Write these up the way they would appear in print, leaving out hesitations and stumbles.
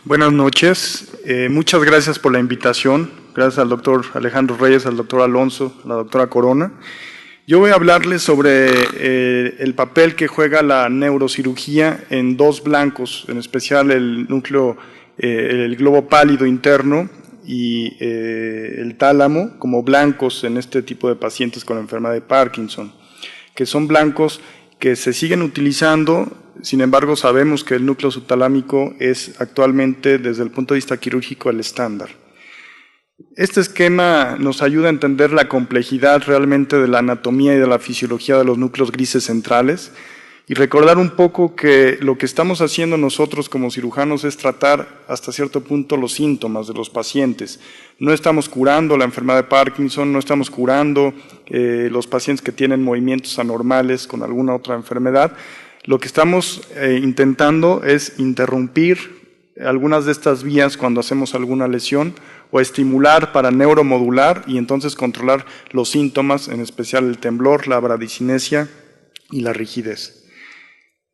Buenas noches. Muchas gracias por la invitación. Gracias al doctor Alejandro Reyes, al doctor Alonso, a la doctora Corona. Yo voy a hablarles sobre el papel que juega la neurocirugía en dos blancos, en especial el núcleo, el globo pálido interno y el tálamo como blancos en este tipo de pacientes con enfermedad de Parkinson, que son blancos que se siguen utilizando. Sin embargo, sabemos que el núcleo subtalámico es actualmente, desde el punto de vista quirúrgico, el estándar. Este esquema nos ayuda a entender la complejidad realmente de la anatomía y de la fisiología de los núcleos grises centrales y recordar un poco que lo que estamos haciendo nosotros como cirujanos es tratar hasta cierto punto los síntomas de los pacientes. No estamos curando la enfermedad de Parkinson, no estamos curando los pacientes que tienen movimientos anormales con alguna otra enfermedad. Lo que estamos intentando es interrumpir algunas de estas vías cuando hacemos alguna lesión o estimular para neuromodular y entonces controlar los síntomas, en especial el temblor, la bradicinesia y la rigidez.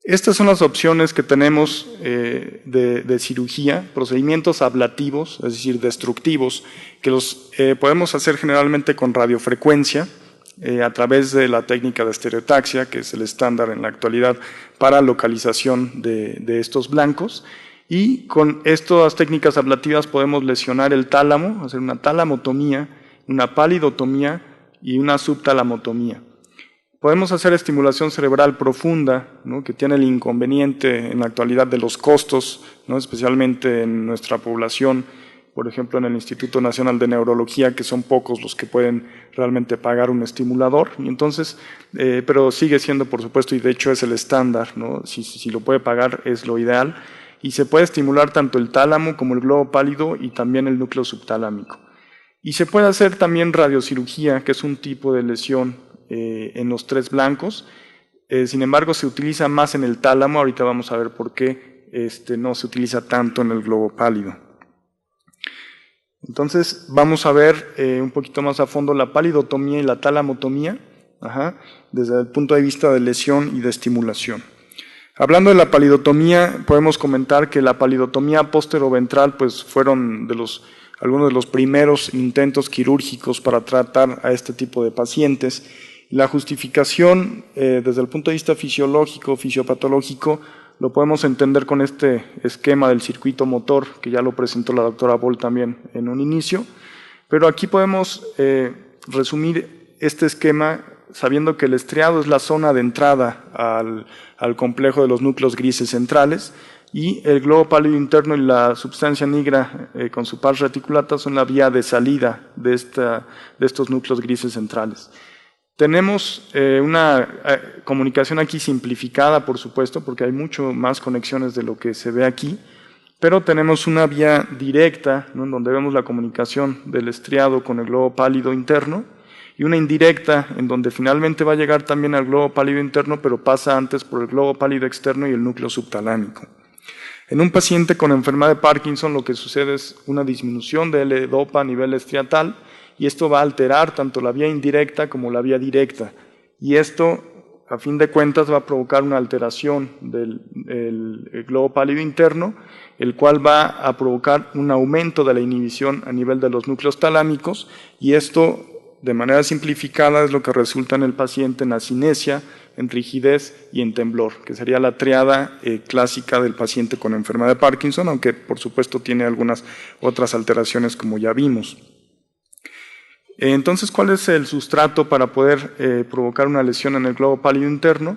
Estas son las opciones que tenemos de cirugía, procedimientos ablativos, es decir, destructivos, que los podemos hacer generalmente con radiofrecuencia, a través de la técnica de estereotaxia, que es el estándar en la actualidad para localización de estos blancos. Y con estas técnicas ablativas podemos lesionar el tálamo, hacer una talamotomía, una palidotomía y una subtalamotomía. Podemos hacer estimulación cerebral profunda, ¿no?, que tiene el inconveniente en la actualidad de los costos, ¿no?, especialmente en nuestra población, por ejemplo en el Instituto Nacional de Neurología, que son pocos los que pueden realmente pagar un estimulador, y entonces, pero sigue siendo, por supuesto, y de hecho es el estándar, ¿no?, si lo puede pagar es lo ideal, y se puede estimular tanto el tálamo como el globo pálido y también el núcleo subtalámico. Y se puede hacer también radiocirugía, que es un tipo de lesión en los tres blancos. Sin embargo, se utiliza más en el tálamo. Ahorita vamos a ver por qué no se utiliza tanto en el globo pálido. Entonces, vamos a ver un poquito más a fondo la palidotomía y la talamotomía, desde el punto de vista de lesión y de estimulación. Hablando de la palidotomía, podemos comentar que la palidotomía póstero-ventral pues, fueron algunos de los primeros intentos quirúrgicos para tratar a este tipo de pacientes. La justificación desde el punto de vista fisiológico, fisiopatológico, lo podemos entender con este esquema del circuito motor, que ya lo presentó la doctora Boll también en un inicio, pero aquí podemos resumir este esquema sabiendo que el estriado es la zona de entrada al complejo de los núcleos grises centrales y el globo pálido interno y la substancia nigra con su pars reticulata son la vía de salida de estos núcleos grises centrales. Tenemos una comunicación aquí simplificada, por supuesto, porque hay mucho más conexiones de lo que se ve aquí, pero tenemos una vía directa, ¿no?, en donde vemos la comunicación del estriado con el globo pálido interno, y una indirecta en donde finalmente va a llegar también al globo pálido interno, pero pasa antes por el globo pálido externo y el núcleo subtalámico. En un paciente con enfermedad de Parkinson lo que sucede es una disminución de L-dopa a nivel estriatal y esto va a alterar tanto la vía indirecta como la vía directa. Y esto, a fin de cuentas, va a provocar una alteración del globo pálido interno, el cual va a provocar un aumento de la inhibición a nivel de los núcleos talámicos y esto, de manera simplificada, es lo que resulta en el paciente en asinesia, en rigidez y en temblor, que sería la triada clásica del paciente con enfermedad de Parkinson, aunque por supuesto tiene algunas otras alteraciones como ya vimos. Entonces, ¿cuál es el sustrato para poder provocar una lesión en el globo pálido interno?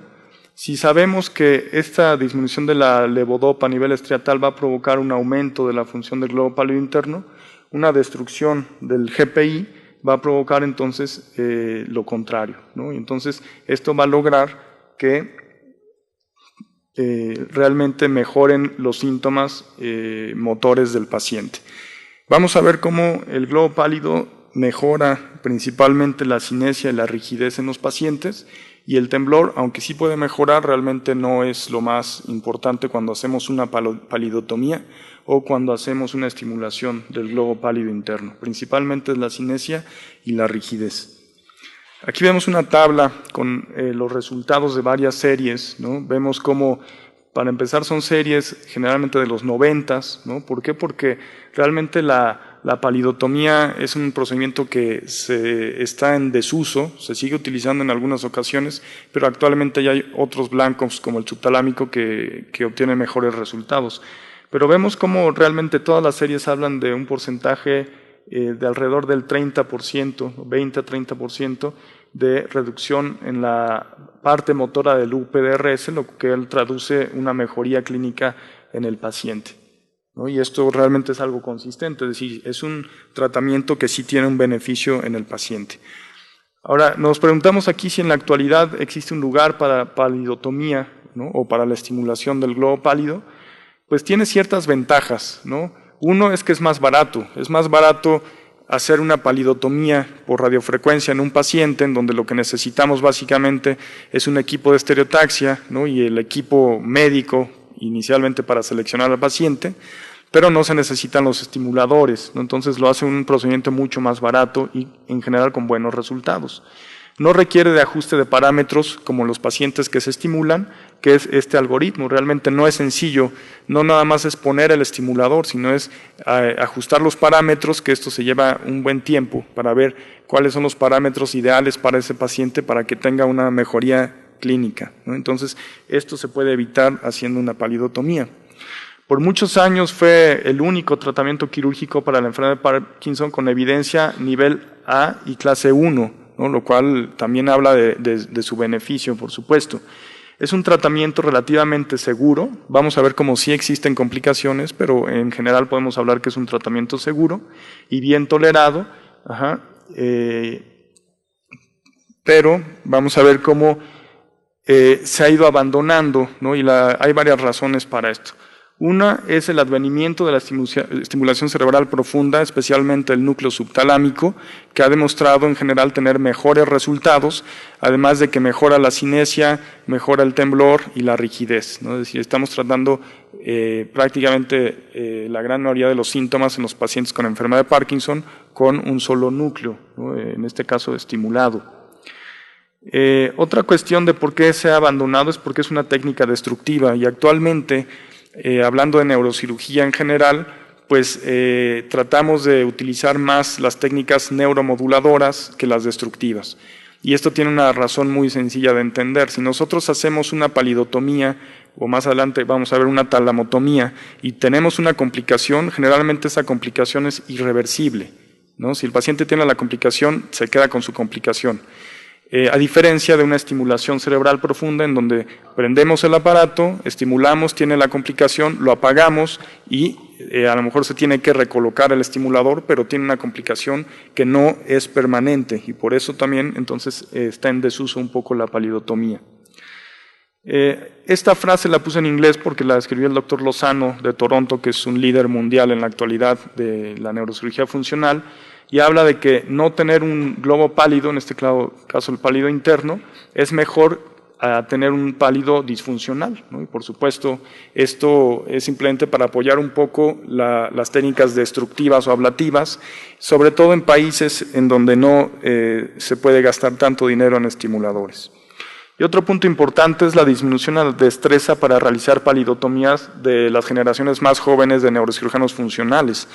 Si sabemos que esta disminución de la levodopa a nivel estriatal va a provocar un aumento de la función del globo pálido interno, una destrucción del GPI va a provocar entonces lo contrario, ¿no? Y entonces esto va a lograr que realmente mejoren los síntomas motores del paciente. Vamos a ver cómo el globo pálido mejora principalmente la asinesia y la rigidez en los pacientes y el temblor, aunque sí puede mejorar, realmente no es lo más importante cuando hacemos una palidotomía o cuando hacemos una estimulación del globo pálido interno. Principalmente es la asinesia y la rigidez. Aquí vemos una tabla con los resultados de varias series, ¿no? Vemos cómo Para empezar, son series generalmente de los 90s, ¿no? ¿Por qué? Porque realmente la palidotomía es un procedimiento que está en desuso, se sigue utilizando en algunas ocasiones, pero actualmente ya hay otros blancos como el subtalámico que obtienen mejores resultados. Pero vemos cómo realmente todas las series hablan de un porcentaje de alrededor del 30%, 20-30% de reducción en la parte motora del UPDRS, lo que él traduce una mejoría clínica en el paciente, ¿no? Y esto realmente es algo consistente, es decir, es un tratamiento que sí tiene un beneficio en el paciente. Ahora, nos preguntamos aquí si en la actualidad existe un lugar para palidotomía, ¿no? O para la estimulación del globo pálido. Pues tiene ciertas ventajas, ¿no? Uno es que es más barato hacer una palidotomía por radiofrecuencia en un paciente, en donde lo que necesitamos básicamente es un equipo de estereotaxia, ¿no? Y el equipo médico inicialmente para seleccionar al paciente, pero no se necesitan los estimuladores, ¿no? Entonces lo hace un procedimiento mucho más barato y en general con buenos resultados. No requiere de ajuste de parámetros como los pacientes que se estimulan, que es este algoritmo. Realmente no es sencillo, no nada más es poner el estimulador, sino es ajustar los parámetros, que esto se lleva un buen tiempo para ver cuáles son los parámetros ideales para ese paciente para que tenga una mejoría clínica, ¿no? Entonces, esto se puede evitar haciendo una palidotomía. Por muchos años fue el único tratamiento quirúrgico para la enfermedad de Parkinson con evidencia nivel A y clase 1, ¿no? Lo cual también habla de su beneficio, por supuesto. Es un tratamiento relativamente seguro, vamos a ver cómo sí existen complicaciones, pero en general podemos hablar que es un tratamiento seguro y bien tolerado, pero vamos a ver cómo se ha ido abandonando, ¿no? Y hay varias razones para esto. Una es el advenimiento de la estimulación cerebral profunda, especialmente el núcleo subtalámico, que ha demostrado en general tener mejores resultados, además de que mejora la cinesia, mejora el temblor y la rigidez, ¿no? Es decir, estamos tratando prácticamente la gran mayoría de los síntomas en los pacientes con enfermedad de Parkinson con un solo núcleo, ¿no? En este caso estimulado. Otra cuestión de por qué se ha abandonado es porque es una técnica destructiva y actualmente hablando de neurocirugía en general, pues tratamos de utilizar más las técnicas neuromoduladoras que las destructivas. Y esto tiene una razón muy sencilla de entender. Si nosotros hacemos una palidotomía, o más adelante vamos a ver una talamotomía, y tenemos una complicación, generalmente esa complicación es irreversible, ¿no? Si el paciente tiene la complicación, se queda con su complicación. A diferencia de una estimulación cerebral profunda en donde prendemos el aparato, estimulamos, tiene la complicación, lo apagamos y a lo mejor se tiene que recolocar el estimulador, pero tiene una complicación que no es permanente y por eso también entonces está en desuso un poco la palidotomía. Esta frase la puse en inglés porque la escribió el doctor Lozano de Toronto, que es un líder mundial en la actualidad de la neurocirugía funcional, y habla de que no tener un globo pálido, en este caso el pálido interno, es mejor a tener un pálido disfuncional, ¿no? Y por supuesto, esto es simplemente para apoyar un poco las técnicas destructivas o ablativas, sobre todo en países en donde no se puede gastar tanto dinero en estimuladores. Y otro punto importante es la disminución de la destreza para realizar palidotomías de las generaciones más jóvenes de neurocirujanos funcionales.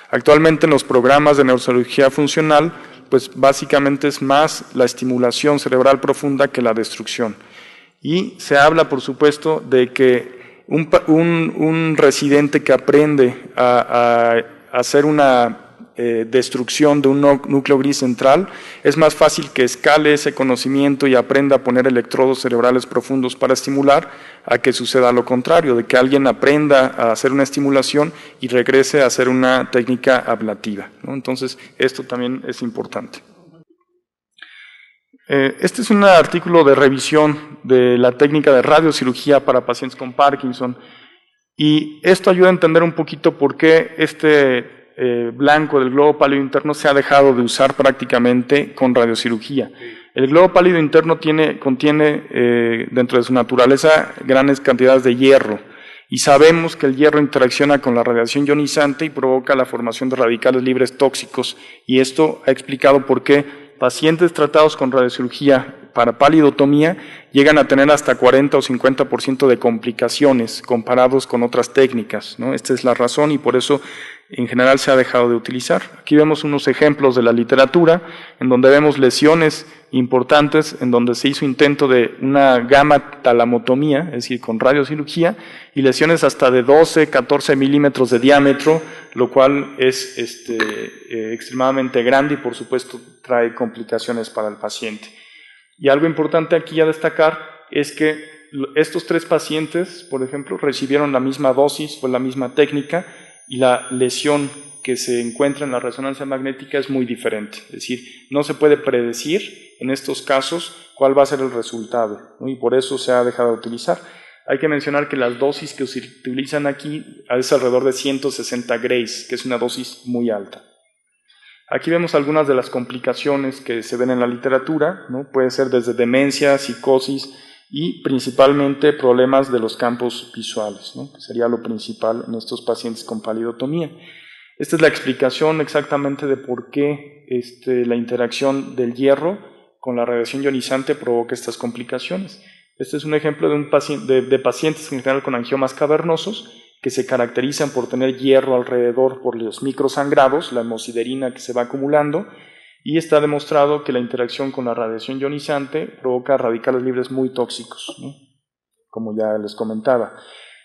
Actualmente en los programas de neurocirugía funcional, pues básicamente es más la estimulación cerebral profunda que la destrucción. Y se habla, por supuesto, de que un residente que aprende a hacer una destrucción de un núcleo gris central, es más fácil que escale ese conocimiento y aprenda a poner electrodos cerebrales profundos para estimular, a que suceda lo contrario, de que alguien aprenda a hacer una estimulación y regrese a hacer una técnica ablativa, ¿no? Entonces, esto también es importante. Este es un artículo de revisión de la técnica de radiocirugía para pacientes con Parkinson y esto ayuda a entender un poquito por qué este blanco del globo pálido interno se ha dejado de usar prácticamente con radiocirugía. El globo pálido interno contiene dentro de su naturaleza grandes cantidades de hierro y sabemos que el hierro interacciona con la radiación ionizante y provoca la formación de radicales libres tóxicos y esto ha explicado por qué pacientes tratados con radiocirugía para palidotomía llegan a tener hasta 40 o 50% de complicaciones comparados con otras técnicas, ¿no? Esta es la razón y por eso en general se ha dejado de utilizar. Aquí vemos unos ejemplos de la literatura en donde vemos lesiones importantes en donde se hizo intento de una gamma talamotomía, es decir, con radiocirugía, y lesiones hasta de 12, 14 milímetros de diámetro, lo cual es extremadamente grande y por supuesto trae complicaciones para el paciente. Y algo importante aquí a destacar es que estos 3 pacientes, por ejemplo, recibieron la misma dosis, fue la misma técnica, y la lesión que se encuentra en la resonancia magnética es muy diferente. Es decir, no se puede predecir en estos casos cuál va a ser el resultado, ¿no? Y por eso se ha dejado de utilizar. Hay que mencionar que las dosis que se utilizan aquí es alrededor de 160 grays, que es una dosis muy alta. Aquí vemos algunas de las complicaciones que se ven en la literatura, ¿no? Puede ser desde demencia, psicosis y principalmente problemas de los campos visuales, ¿no? Que sería lo principal en estos pacientes con palidotomía. Esta es la explicación exactamente de por qué la interacción del hierro con la radiación ionizante provoca estas complicaciones. Este es un ejemplo de, de pacientes en general con angiomas cavernosos que se caracterizan por tener hierro alrededor por los microsangrados, la hemosiderina que se va acumulando, y está demostrado que la interacción con la radiación ionizante provoca radicales libres muy tóxicos, ¿no? Como ya les comentaba.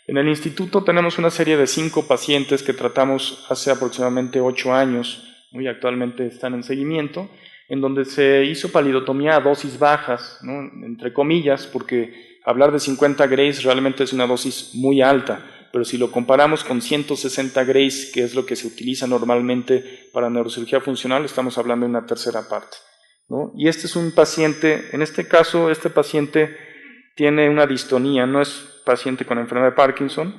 En el instituto tenemos una serie de 5 pacientes que tratamos hace aproximadamente 8 años, ¿no? Y actualmente están en seguimiento, en donde se hizo palidotomía a dosis bajas, ¿no? Entre comillas, porque hablar de 50 grays realmente es una dosis muy alta, pero si lo comparamos con 160 grays, que es lo que se utiliza normalmente para neurocirugía funcional, estamos hablando de una tercera parte, ¿no? Y este es un paciente, en este caso, este paciente tiene una distonía, no es paciente con enfermedad de Parkinson,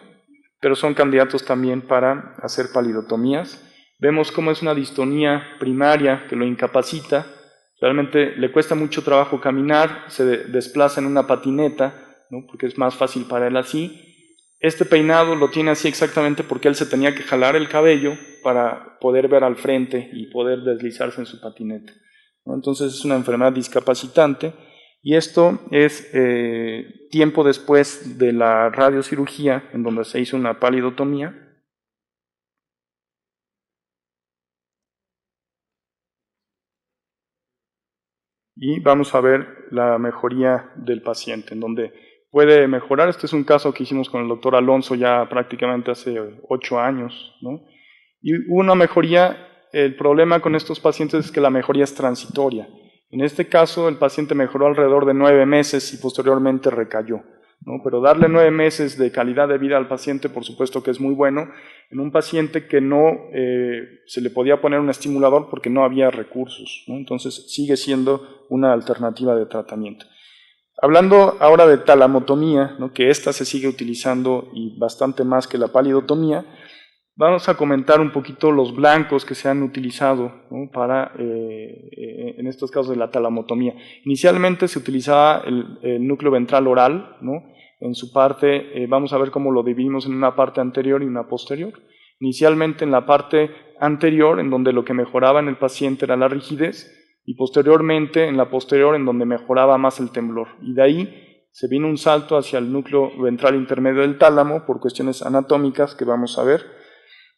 pero son candidatos también para hacer palidotomías. Vemos cómo es una distonía primaria que lo incapacita, realmente le cuesta mucho trabajo caminar, se desplaza en una patineta, ¿no? Porque es más fácil para él así. Este peinado lo tiene así exactamente porque él se tenía que jalar el cabello para poder ver al frente y poder deslizarse en su patineta, ¿no? Entonces es una enfermedad discapacitante y esto es tiempo después de la radiocirugía en donde se hizo una palidotomía. Y vamos a ver la mejoría del paciente, en donde puede mejorar. Este es un caso que hicimos con el doctor Alonso ya prácticamente hace 8 años, ¿no? Y hubo una mejoría. El problema con estos pacientes es que la mejoría es transitoria. En este caso, el paciente mejoró alrededor de 9 meses y posteriormente recayó, ¿no? Pero darle 9 meses de calidad de vida al paciente, por supuesto que es muy bueno, en un paciente que no se le podía poner un estimulador porque no había recursos, ¿no? Entonces sigue siendo una alternativa de tratamiento. Hablando ahora de talamotomía, ¿no? Que esta se sigue utilizando y bastante más que la palidotomía, vamos a comentar un poquito los blancos que se han utilizado, ¿no? Para, en estos casos de la talamotomía. Inicialmente se utilizaba el núcleo ventral oral, ¿no? En su parte, vamos a ver cómo lo dividimos en una parte anterior y una posterior. Inicialmente en la parte anterior, en donde lo que mejoraba en el paciente era la rigidez, y posteriormente en la posterior, en donde mejoraba más el temblor. Y de ahí se vino un salto hacia el núcleo ventral intermedio del tálamo por cuestiones anatómicas que vamos a ver.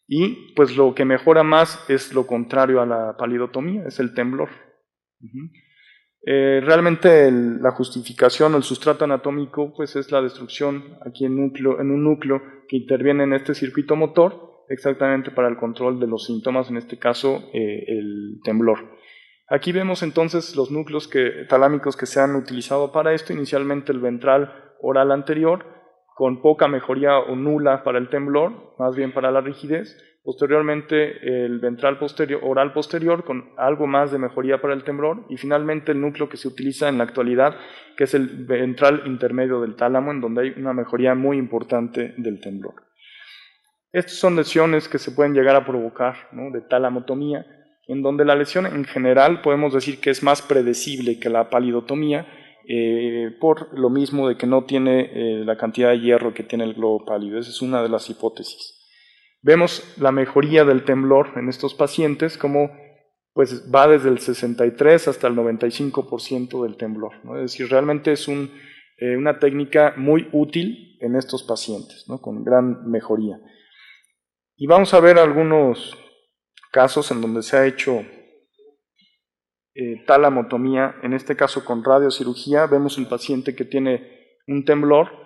Y pues lo que mejora más es lo contrario a la palidotomía, es el temblor. Realmente la justificación, el sustrato anatómico, pues es la destrucción aquí en un núcleo que interviene en este circuito motor, exactamente para el control de los síntomas, en este caso el temblor. Aquí vemos entonces los núcleos talámicos que se han utilizado para esto, inicialmente el ventral oral anterior, con poca mejoría o nula para el temblor, más bien para la rigidez. Posteriormente el ventral oral posterior con algo más de mejoría para el temblor y finalmente el núcleo que se utiliza en la actualidad, que es el ventral intermedio del tálamo, en donde hay una mejoría muy importante del temblor. Estas son lesiones que se pueden llegar a provocar, ¿no? De talamotomía, en donde la lesión en general podemos decir que es más predecible que la palidotomía, por lo mismo de que no tiene la cantidad de hierro que tiene el globo pálido. Esa es una de las hipótesis. Vemos la mejoría del temblor en estos pacientes, como pues va desde el 63 hasta el 95% del temblor, ¿no? Es decir, realmente es una técnica muy útil en estos pacientes, ¿no? Con gran mejoría. Y vamos a ver algunos casos en donde se ha hecho talamotomía, en este caso con radiocirugía. Vemos el paciente que tiene un temblor.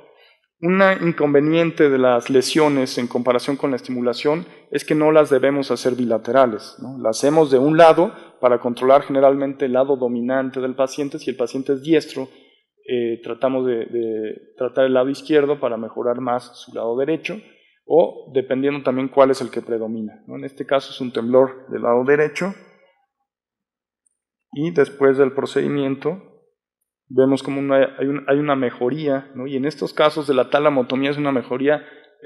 Un inconveniente de las lesiones en comparación con la estimulación es que no las debemos hacer bilaterales, ¿no? Las hacemos de un lado para controlar generalmente el lado dominante del paciente. Si el paciente es diestro, tratamos de tratar el lado izquierdo para mejorar más su lado derecho, o dependiendo también cuál es el que predomina, ¿no? En este caso es un temblor del lado derecho, y después del procedimiento vemos como hay una mejoría, ¿no? Y en estos casos de la talamotomía es una mejoría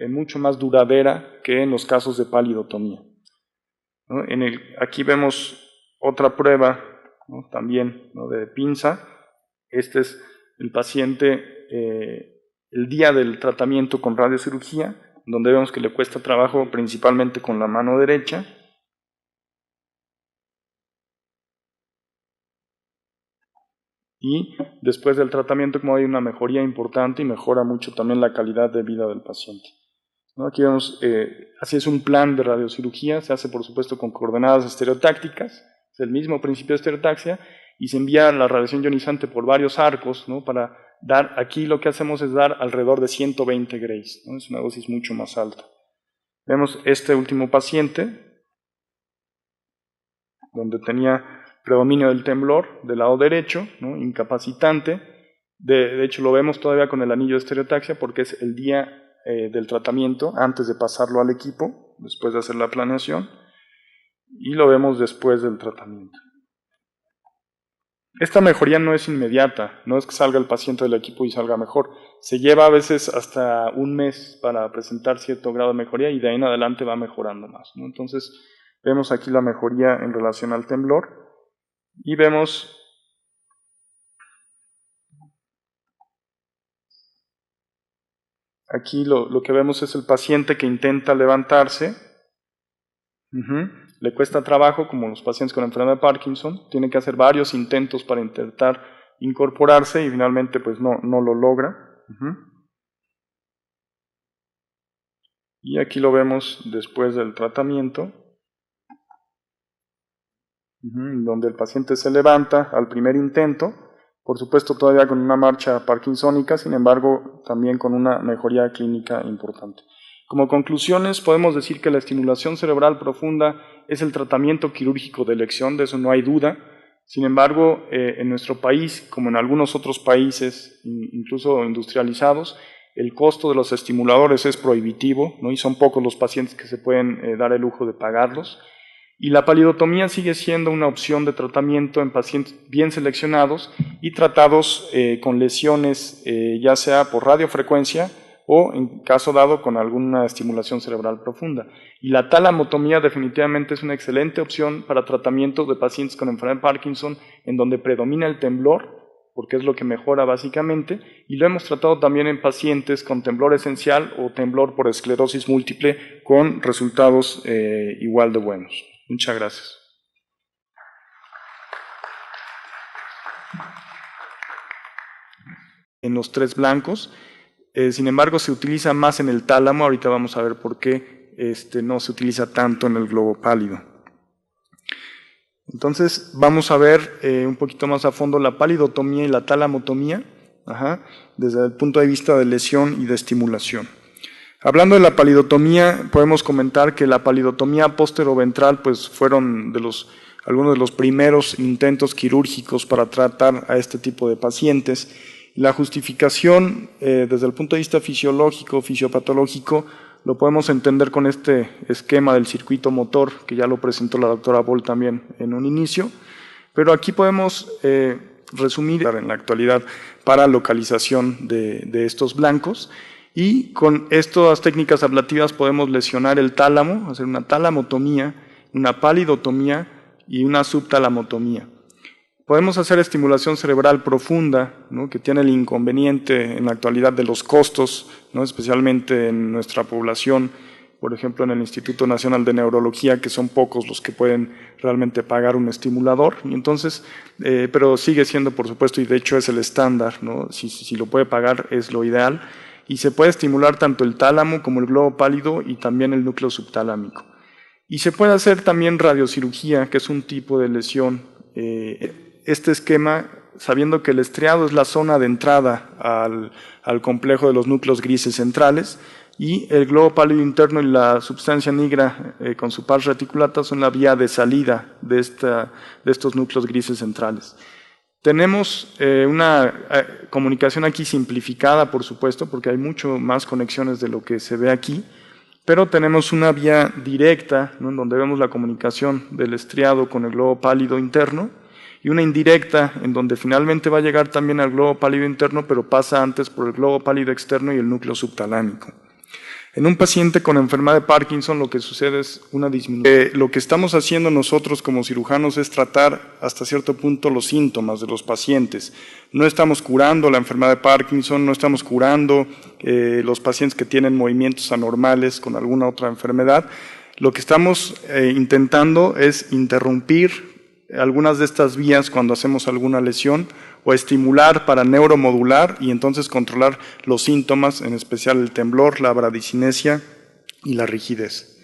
mucho más duradera que en los casos de palidotomía, ¿no? Aquí vemos otra prueba, ¿no? También, ¿no? De pinza. Este es el paciente el día del tratamiento con radiocirugía, donde vemos que le cuesta trabajo principalmente con la mano derecha. Y después del tratamiento, como hay una mejoría importante y mejora mucho también la calidad de vida del paciente, ¿no? Aquí vemos, así es un plan de radiocirugía, se hace por supuesto con coordenadas estereotácticas, es el mismo principio de estereotaxia, y se envía la radiación ionizante por varios arcos, ¿no? Para dar, aquí lo que hacemos es dar alrededor de 120 grays, ¿no? Es una dosis mucho más alta. Vemos este último paciente, donde tenía predominio del temblor del lado derecho, ¿no? Incapacitante. De hecho, lo vemos todavía con el anillo de estereotaxia porque es el día del tratamiento, antes de pasarlo al equipo, después de hacer la planeación, y lo vemos después del tratamiento. Esta mejoría no es inmediata, no es que salga el paciente del equipo y salga mejor. Se lleva a veces hasta un mes para presentar cierto grado de mejoría y de ahí en adelante va mejorando más, ¿no? Entonces, vemos aquí la mejoría en relación al temblor. Y vemos aquí lo que vemos es el paciente que intenta levantarse. Le cuesta trabajo, como los pacientes con enfermedad de Parkinson, tiene que hacer varios intentos para intentar incorporarse y finalmente pues no lo logra. Y aquí lo vemos después del tratamiento, donde el paciente se levanta al primer intento, por supuesto todavía con una marcha parkinsónica, sin embargo también con una mejoría clínica importante. Como conclusiones podemos decir que la estimulación cerebral profunda es el tratamiento quirúrgico de elección, de eso no hay duda. Sin embargo, en nuestro país, como en algunos otros países, incluso industrializados, el costo de los estimuladores es prohibitivo, ¿no? Y son pocos los pacientes que se pueden dar el lujo de pagarlos. Y la palidotomía sigue siendo una opción de tratamiento en pacientes bien seleccionados y tratados con lesiones, ya sea por radiofrecuencia o, en caso dado, con alguna estimulación cerebral profunda. Y la talamotomía definitivamente es una excelente opción para tratamiento de pacientes con enfermedad de Parkinson, en donde predomina el temblor, porque es lo que mejora básicamente, y lo hemos tratado también en pacientes con temblor esencial o temblor por esclerosis múltiple, con resultados igual de buenos. Muchas gracias. En los tres blancos, sin embargo se utiliza más en el tálamo, ahorita vamos a ver por qué no se utiliza tanto en el globo pálido. Entonces vamos a ver un poquito más a fondo la palidotomía y la talamotomía, desde el punto de vista de lesión y de estimulación. Hablando de la palidotomía, podemos comentar que la palidotomía póstero-ventral pues fueron algunos de los primeros intentos quirúrgicos para tratar a este tipo de pacientes. La justificación desde el punto de vista fisiológico, fisiopatológico, lo podemos entender con este esquema del circuito motor, que ya lo presentó la doctora Boll también en un inicio, pero aquí podemos resumir en la actualidad para localización de estos blancos. Y con estas técnicas ablativas podemos lesionar el tálamo, hacer una talamotomía, una palidotomía y una subtalamotomía. Podemos hacer estimulación cerebral profunda, ¿no? Que tiene el inconveniente en la actualidad de los costos, ¿no? Especialmente en nuestra población por ejemplo en el Instituto Nacional de Neurología, que son pocos los que pueden realmente pagar un estimulador, y entonces, pero sigue siendo, por supuesto, y de hecho es el estándar, ¿no? Si lo puede pagar es lo ideal, y se puede estimular tanto el tálamo como el globo pálido y también el núcleo subtalámico. Y se puede hacer también radiocirugía, que es un tipo de lesión. Este esquema, sabiendo que el estriado es la zona de entrada al complejo de los núcleos grises centrales, y el globo pálido interno y la substancia nigra con su pars reticulata son la vía de salida de estos núcleos grises centrales. Tenemos una comunicación aquí simplificada, por supuesto, porque hay mucho más conexiones de lo que se ve aquí, pero tenemos una vía directa, ¿no?, en donde vemos la comunicación del estriado con el globo pálido interno, y una indirecta en donde finalmente va a llegar también al globo pálido interno, pero pasa antes por el globo pálido externo y el núcleo subtalámico. En un paciente con enfermedad de Parkinson lo que sucede es una disminución. Lo que estamos haciendo nosotros como cirujanos es tratar hasta cierto punto los síntomas de los pacientes. No estamos curando la enfermedad de Parkinson, no estamos curando los pacientes que tienen movimientos anormales con alguna otra enfermedad. Lo que estamos intentando es interrumpir algunas de estas vías cuando hacemos alguna lesión, o estimular para neuromodular y entonces controlar los síntomas, en especial el temblor, la bradicinesia y la rigidez.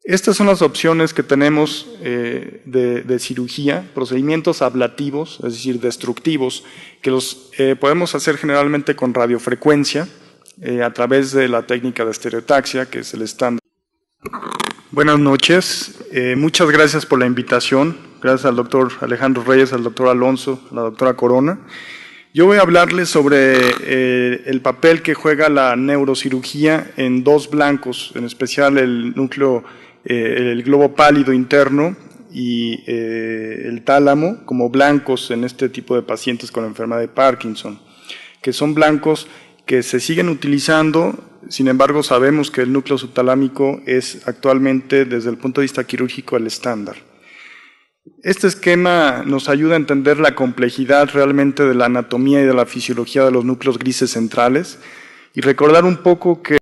Estas son las opciones que tenemos de cirugía, procedimientos ablativos, es decir, destructivos, que los podemos hacer generalmente con radiofrecuencia a través de la técnica de estereotaxia, que es el estándar. Buenas noches, muchas gracias por la invitación. Gracias al doctor Alejandro Reyes, al doctor Alonso, a la doctora Corona. Yo voy a hablarles sobre el papel que juega la neurocirugía en dos blancos, en especial el núcleo, el globo pálido interno y el tálamo, como blancos en este tipo de pacientes con enfermedad de Parkinson, que son blancos que se siguen utilizando. Sin embargo, sabemos que el núcleo subtalámico es actualmente, desde el punto de vista quirúrgico, el estándar. Este esquema nos ayuda a entender la complejidad realmente de la anatomía y de la fisiología de los núcleos grises centrales y recordar un poco que